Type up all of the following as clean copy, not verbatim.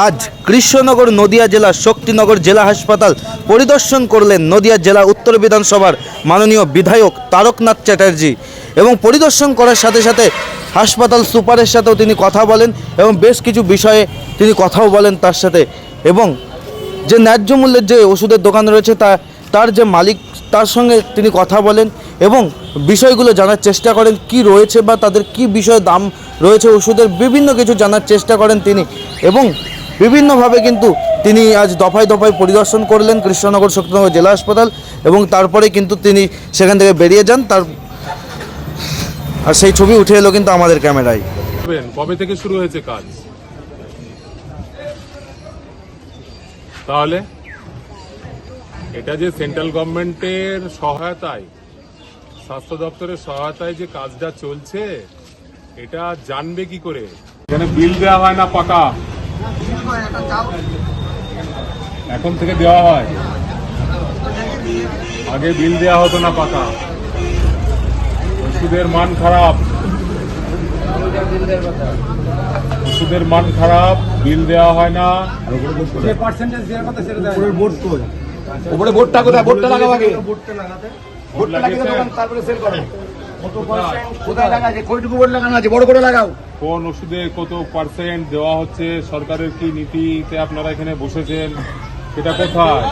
আজ কৃষ্ণনগর নদিয়া জেলার শক্তিনগর জেলা হাসপাতাল পরিদর্শন করলেন নদিয়া জেলা উত্তর বিধানসভার মাননীয় বিধায়ক তারকনাথ চ্যাটার্জি এবং পরিদর্শন করার সাথে সাথে হাসপাতাল সুপারের সাথেও তিনি কথা বলেন এবং বেশ কিছু বিষয়ে তিনি কথাও বলেন তার সাথে। এবং যে ন্যায্য মূল্যের যে ওষুধের দোকান রয়েছে তার যে মালিক তার সঙ্গে তিনি কথা বলেন এবং বিষয়গুলো জানার চেষ্টা করেন কি রয়েছে বা তাদের কি বিষয়ে দাম রয়েছে ওষুধের, বিভিন্ন কিছু জানার চেষ্টা করেন তিনি। এবং বিভিন্নভাবে কিন্তু তিনি আজ দফায় দফায় পরিদর্শন করলেন কৃষ্ণনগর শক্তিনগর জেলা হাসপাতাল এবং তারপরে কিন্তু তিনি সেখান থেকে বেরিয়ে যান। আর সেই ছবি উঠে এলো কিন্তু আমাদের ক্যামেরায়। কবে থেকে শুরু হয়েছে কাজ? তাহলে এটা যে সেন্ট্রাল গভর্নমেন্টের সহায়তায়, স্বাস্থ্য দপ্তরের সহায়তায় যে কাজটা চলছে, এটা জানবে কি করে? এখানে বিল দেওয়া হয় না পাকা, এখন থেকে দেওয়া হয়। আগে বিল দেওয়া হতো না পাকা। ওষুধের মান খারাপ, ওষুধের মান খারাপ, বিল দেওয়া হয় না। উপরে বোর্ডটা কোথায়? বোর্ডটা লাগাও আগে। বোর্ডটা লাগিয়ে দাও, তারপরে সেল করো। কোথায় লাগাছে? কয়টুকু বোর্ড লাগানো আছে? বড় করে লাগাও। কোন ওষুধে কত পার্সেন্ট দেওয়া হচ্ছে, সরকারের কি নীতিতে আপনারা এখানে বসেছেন, সেটা কোথায়?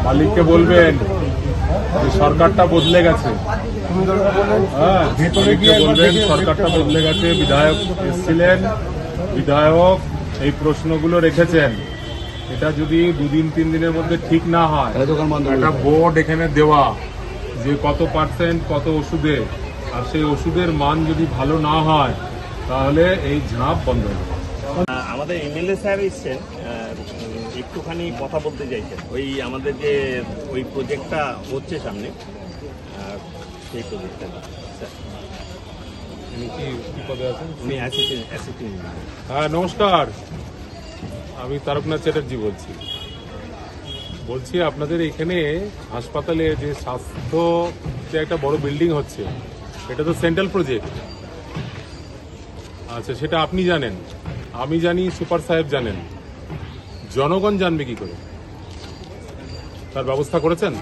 মালিককে বলবেন যে সরকারটা বদলে গেছে। হ্যাঁ, মালিককে বলবেন সরকারটা বদলে গেছে। বিধায়ক এসেছিলেন, বিধায়ক এই প্রশ্নগুলো রেখেছেন। এটা যদি 2-3 দিনের মধ্যে ঠিক না হয়, একটা বোর্ড এখানে দেওয়া যে কত পার্সেন্ট কত ওষুধে, আর সেই ওষুধের মান যদি ভালো না হয় তাহলে এই ঝাঁপ বন্ধ হবে। আমাদের এমএলএ স্যার এসছেন, একটুখানি কথা বলতে চাইছেন। ওই আমাদের যে ওই প্রজেক্টটা হচ্ছে সামনে, সেই প্রজেক্টটা স্যার। কি পদে আছেন? উনি অ্যাসিস্ট্যান্ট। হ্যাঁ, নমস্কার। আমি তারকনাথ চ্যাটার্জি বলছি আপনাদের এখানে হাসপাতালে যে স্বাস্থ্য যে একটা বড় বিল্ডিং হচ্ছে, এটা তো সেন্ট্রাল প্রজেক্ট। আচ্ছা, সেটা আপনি জানেন, আমি জানি, সুপার সাহেব জানেন, জনগণ জানবে কি করে? তার ব্যবস্থা করেছেন?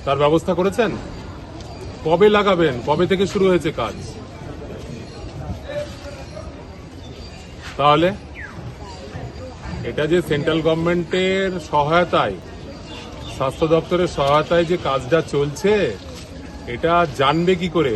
তার ব্যবস্থা করেছেন? কবে লাগাবেন? কবে থেকে শুরু হয়েছে কাজ? তাহলে এটা যে সেন্ট্রাল গভর্নমেন্টের সহায়তায়, স্বাস্থ্য দপ্তরের সহায়তায় যে কাজটা চলছে, এটা জানবে কি করে?